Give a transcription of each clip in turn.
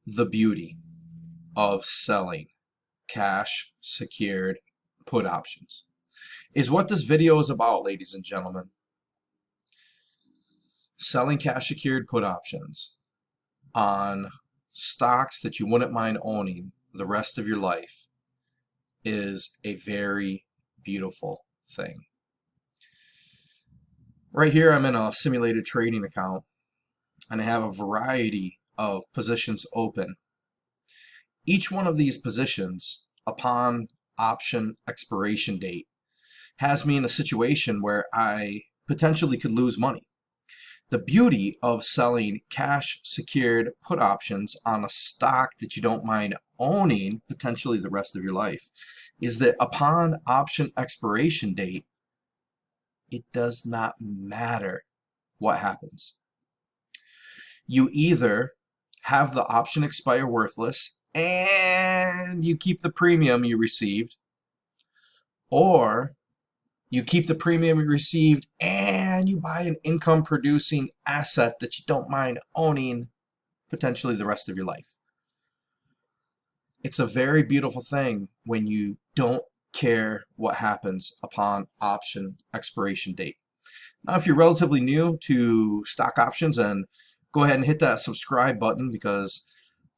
the beauty of selling cash secured put options is what this video is about, ladies and gentlemen. Selling cash secured put options on stocks that you wouldn't mind owning the rest of your life is a very beautiful thing. Right here I'm in a simulated trading account and I have a variety of positions open. Each one of these positions upon option expiration date has me in a situation where I potentially could lose money. The beauty of selling cash secured put options on a stock that you don't mind owning potentially the rest of your life is that upon option expiration date, it does not matter what happens. You either have the option expire worthless and you keep the premium you received, or you keep the premium you received and you buy an income producing asset that you don't mind owning potentially the rest of your life. It's a very beautiful thing when you don't care what happens upon option expiration date. Now, if you're relatively new to stock options, and go ahead and hit that subscribe button, because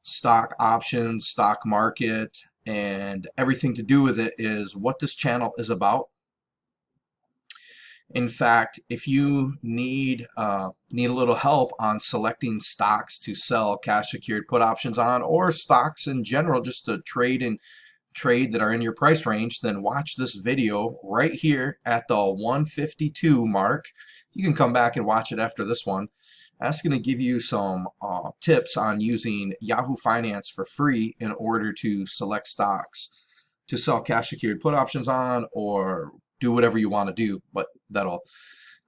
stock options, stock market, and everything to do with it is what this channel is about. In fact, if you need a little help on selecting stocks to sell cash secured put options on, or stocks in general just to trade that are in your price range, then watch this video right here at the 152 mark. You can come back and watch it after this one. That's going to give you some tips on using Yahoo Finance for free in order to select stocks to sell cash secured put options on, or do whatever you want to do, but that'll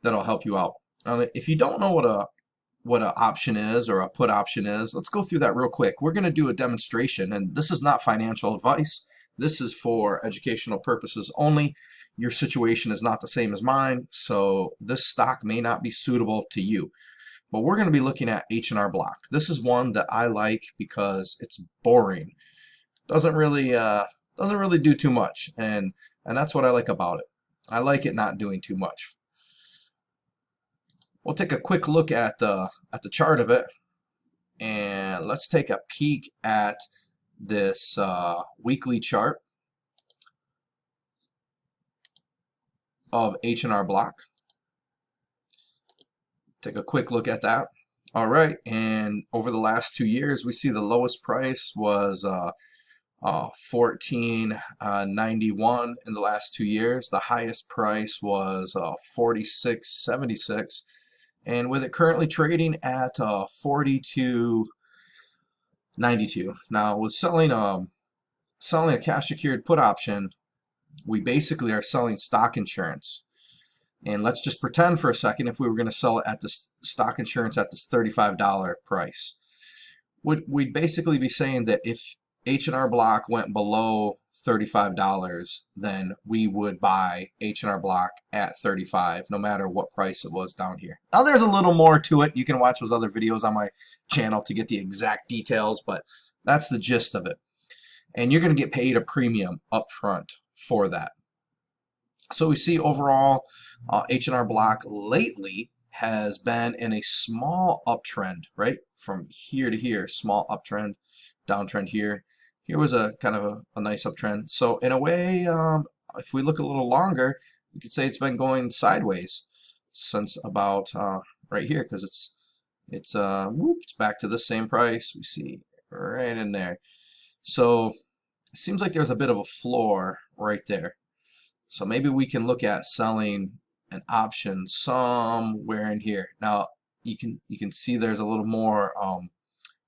help you out. If you don't know what an option is or a put option is, let's go through that real quick. We're going to do a demonstration, and this is not financial advice. This is for educational purposes only. Your situation is not the same as mine, so this stock may not be suitable to you. But we're going to be looking at H&R Block. This is one that I like because it's boring. Doesn't really do too much, and that's what I like about it. I like it not doing too much. We'll take a quick look at the chart of it, and let's take a peek at this weekly chart of H&R Block. Take a quick look at that. All right, and over the last 2 years, we see the lowest price was $14.91 in the last 2 years. The highest price was $46.76, and with it currently trading at $42.92. Now, with selling a cash secured put option, we basically are selling stock insurance. And let's just pretend for a second if we were going to sell it at this stock insurance at this $35 price. We'd basically be saying that if H&R Block went below $35, then we would buy H&R Block at $35, no matter what price it was down here. Now, there's a little more to it. You can watch those other videos on my channel to get the exact details, but that's the gist of it. And you're going to get paid a premium up front for that. So we see overall H&R Block lately has been in a small uptrend, right? From here to here, small uptrend, downtrend here. Here was a kind of a nice uptrend. So in a way, if we look a little longer, you could say it's been going sideways since about right here, because it's back to the same price we see right in there. So it seems like there's a bit of a floor right there. So maybe we can look at selling an option somewhere in here. Now you can see there's a little more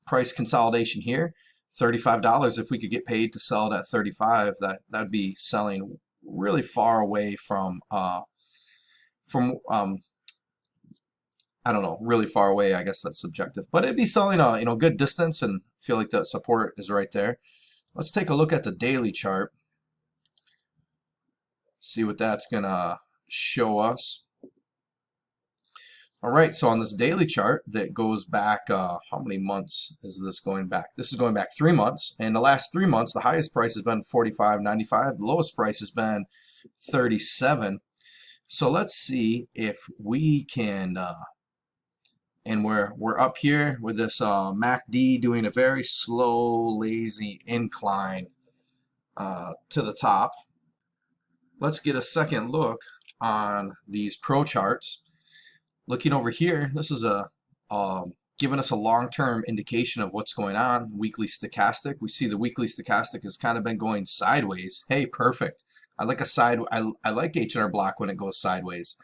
price consolidation here. $35. If we could get paid to sell it at $35, that'd be selling really far away from I don't know, really far away. I guess that's subjective, but it'd be selling a good distance, and feel like the support is right there. Let's take a look at the daily chart. See what that's gonna show us. All right, so on this daily chart that goes back, how many months is this going back? This is going back 3 months, and the last 3 months, the highest price has been $45.95. The lowest price has been $37. So let's see if we can, and we're up here with this MACD doing a very slow, lazy incline to the top. Let's get a second look on these pro charts. Looking over here, this is giving us a long-term indication of what's going on. Weekly stochastic. We see the weekly stochastic has kind of been going sideways. Hey, perfect. I like I like H&R Block when it goes sideways.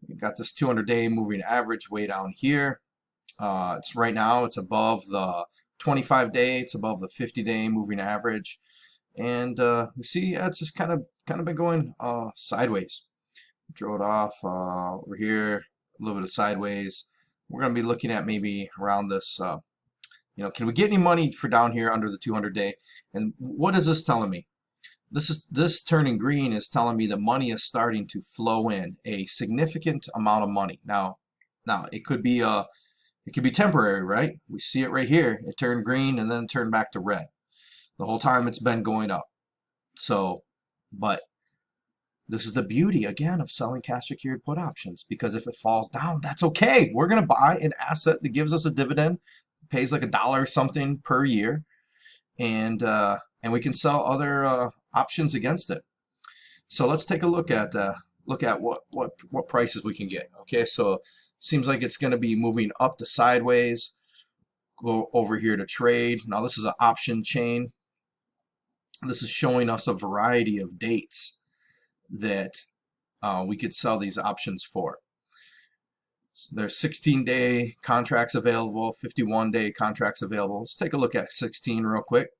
We got this 200-day moving average way down here. It's right now it's above the 25-day. It's above the 50-day moving average, and we see it's just kind of been going sideways. Draw it off over here. A little bit of sideways. We're going to be looking at maybe around this, can we get any money for down here under the 200-day? And what is this telling me? This turning green is telling me the money is starting to flow in, a significant amount of money. Now it could be temporary, right? We see it right here. It turned green and then turned back to red. The whole time it's been going up. So, but this is the beauty, again, of selling cash secured put options, because if it falls down, that's okay. We're going to buy an asset that gives us a dividend, pays like $1 or something per year, and we can sell other options against it. So let's take a look at what prices we can get. Okay, so it seems like it's going to be moving up to sideways. Go over here to trade. Now this is an option chain. This is showing us a variety of dates that we could sell these options for. So there's 16-day contracts available, 51-day contracts available. Let's take a look at 16 real quick.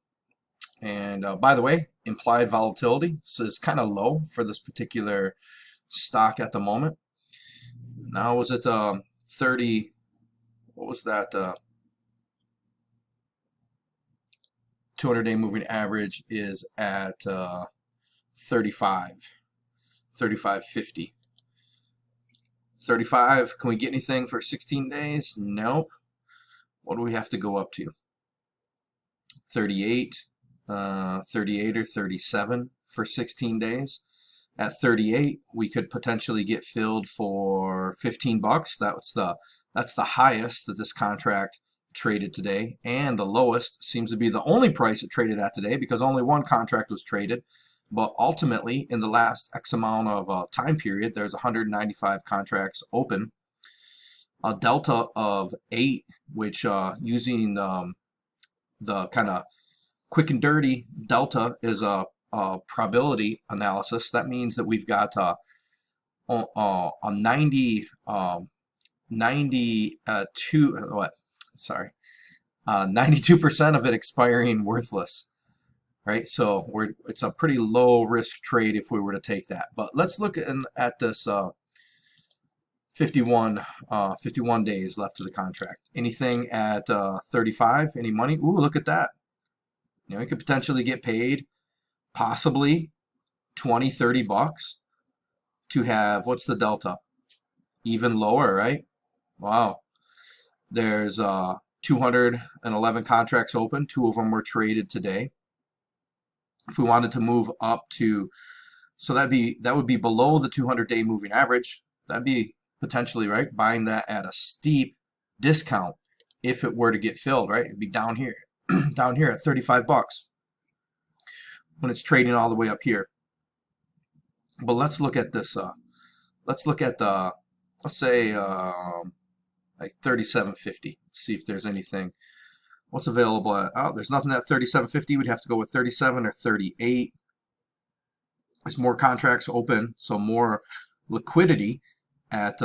And by the way, implied volatility, so it's kind of low for this particular stock at the moment. Now was it 30? What was that? 200-day moving average is at 35.50. 35. Can we get anything for 16 days? Nope. What do we have to go up to? 38, 38 or 37 for 16 days. At 38, we could potentially get filled for 15 bucks. That's the highest that this contract traded today, and the lowest seems to be the only price it traded at today, because only one contract was traded. But ultimately, in the last X amount of time period, there's 195 contracts open. A delta of 8, which using the kind of quick and dirty delta is a probability analysis. That means that we've got a 92% of it expiring worthless. Right, so it's a pretty low risk trade if we were to take that. But let's look at this 51 days left of the contract. Anything at 35? Any money? Ooh, look at that. You know, you could potentially get paid possibly 20, 30 bucks to have, what's the delta? Even lower, right? Wow. There's 211 contracts open. 2 of them were traded today. If we wanted to move up to, so that would be below the 200-day moving average. That'd be potentially, right, buying that at a steep discount if it were to get filled, right? It'd be down here, down here at 35 bucks when it's trading all the way up here. But let's look at this. Let's look at the, let's say like 37.50. See if there's anything. What's available at, oh, there's nothing at 37.50. We'd have to go with 37 or 38. There's more contracts open, so more liquidity at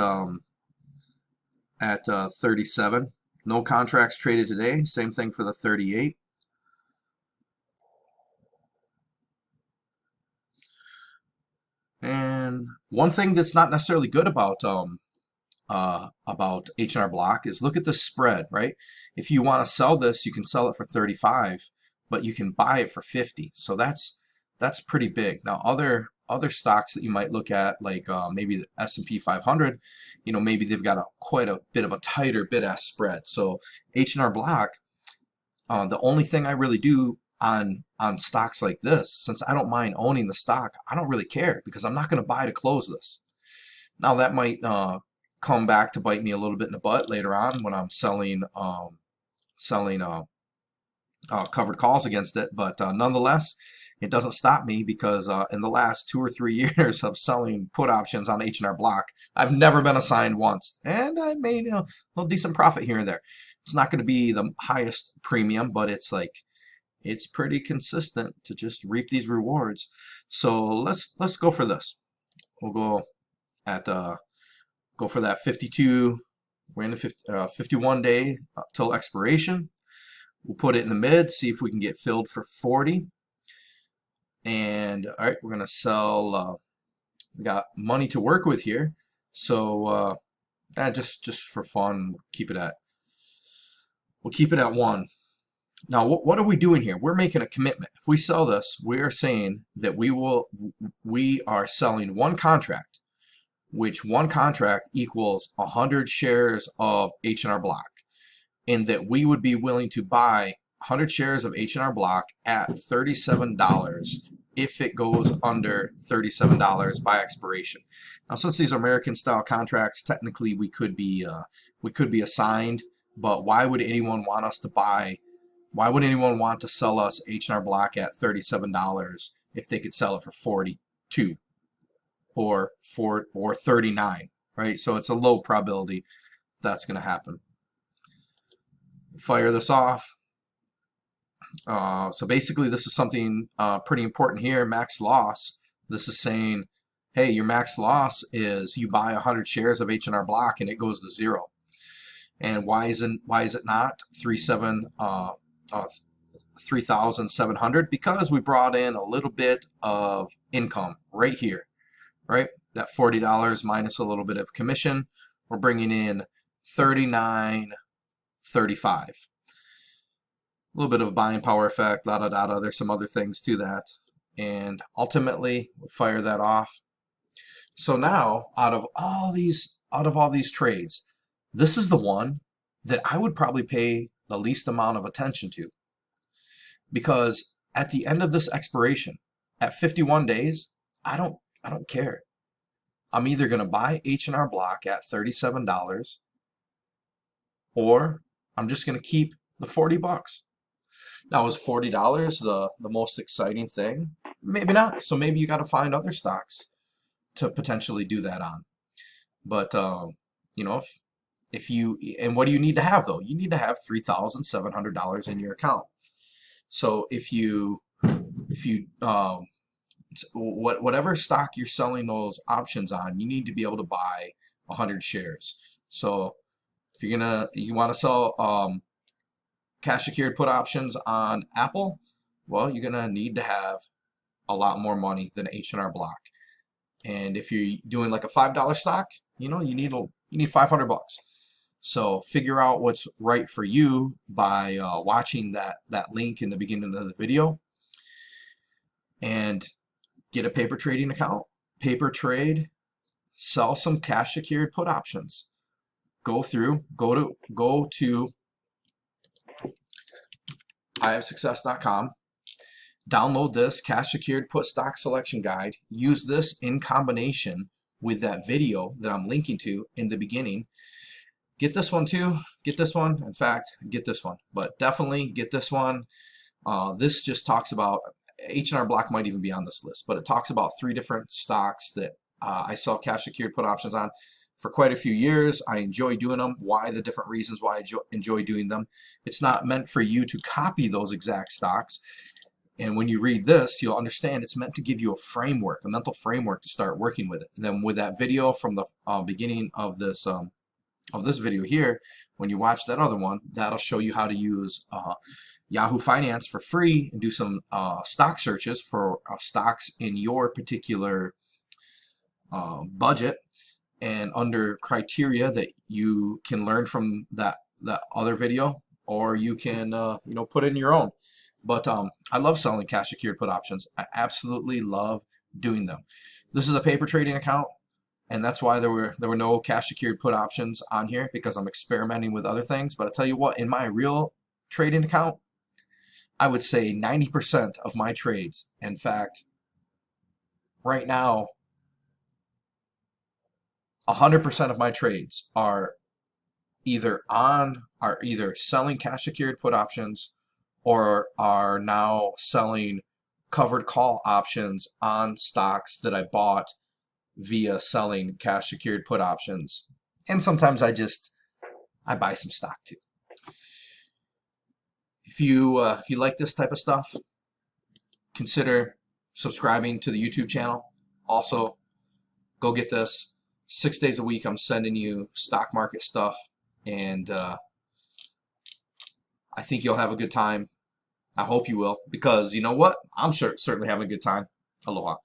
37. No contracts traded today. Same thing for the 38. And one thing that's not necessarily good about H&R Block is look at the spread, right? If you want to sell this, you can sell it for 35, but you can buy it for 50. So that's pretty big. Now other other stocks that you might look at, like maybe the S&P 500, you know, maybe they've got quite a bit of a tighter bid-ask spread. So H&R Block, the only thing I really do on stocks like this, since I don't mind owning the stock, I don't really care because I'm not going to buy to close this. Now that might come back to bite me a little bit in the butt later on when I'm selling covered calls against it, but nonetheless, it doesn't stop me because in the last 2 or 3 years of selling put options on H&R Block, I've never been assigned once, and I made a little decent profit here and there. It's not going to be the highest premium, but it's pretty consistent to just reap these rewards. So let's go for this. We'll go for that 52. We're in the 51 day till expiration. We'll put it in the mid, see if we can get filled for 40. And all right, we're gonna sell. We got money to work with here, so just for fun, we'll keep it at 1. Now, what are we doing here? We're making a commitment. If we sell this, we are saying that we are selling one contract, which one contract equals 100 shares of H&R Block, and that we would be willing to buy 100 shares of H&R Block at $37 if it goes under $37 by expiration. Now, since these are American style contracts, technically we could be assigned, but why would anyone want us to buy? Why would anyone want to sell us H&R Block at $37 if they could sell it for 42 or 39, right? So it's a low probability that's going to happen. Fire this off. So basically this is something pretty important here. Max loss. This is saying, hey, your max loss is you buy 100 shares of H&R Block and it goes to 0. And why is it not 3,700? Because we brought in a little bit of income right here, right? That $40 minus a little bit of commission, we're bringing in $39.35. A little bit of buying power effect, there's some other things to that, and ultimately we'll fire that off. So now, out of all these trades, this is the one that I would probably pay the least amount of attention to, because at the end of this expiration, at 51 days, I don't care. I'm either going to buy H&R Block at $37, or I'm just going to keep the 40 bucks. Now, is $40 the most exciting thing? Maybe not. So maybe you got to find other stocks to potentially do that on. But you know, if you, and what do you need to have though? You need to have $3,700 in your account. So if you whatever stock you're selling those options on, you need to be able to buy 100 shares. So if you want to sell cash secured put options on Apple, well, you're gonna need to have a lot more money than H&R Block. And if you're doing like a $5 stock, you know, you need 500 bucks. So figure out what's right for you by watching that link in the beginning of the video, and get a paper trading account, paper trade, sell some cash secured put options. Go to ihavesuccess.com, download this cash secured put stock selection guide, use this in combination with that video that I'm linking to in the beginning. Get this one too, get this one, in fact, get this one, but definitely get this one. This just talks about, H&R Block might even be on this list, but it talks about 3 different stocks that I sell cash secured put options on for quite a few years. I enjoy doing them. Why? The different reasons why I enjoy doing them. It's not meant for you to copy those exact stocks. And when you read this, you'll understand it's meant to give you a framework, a mental framework to start working with it. And then with that video from the beginning of this video here, when you watch that other one, that'll show you how to use Yahoo Finance for free and do some stock searches for stocks in your particular budget, and under criteria that you can learn from that other video, or you can you know, put in your own. But I love selling cash secured put options. I absolutely love doing them. This is a paper trading account, and that's why there were no cash secured put options on here, because I'm experimenting with other things. But I tell you what, in my real trading account, I would say 90% of my trades, in fact, right now, 100% of my trades are either selling cash secured put options or are now selling covered call options on stocks that I bought via selling cash secured put options. And sometimes I buy some stock too. If you like this type of stuff, consider subscribing to the YouTube channel. Also, go get this. 6 days a week I'm sending you stock market stuff, and I think you'll have a good time. I hope you will, because you know what? I'm certainly having a good time. Aloha.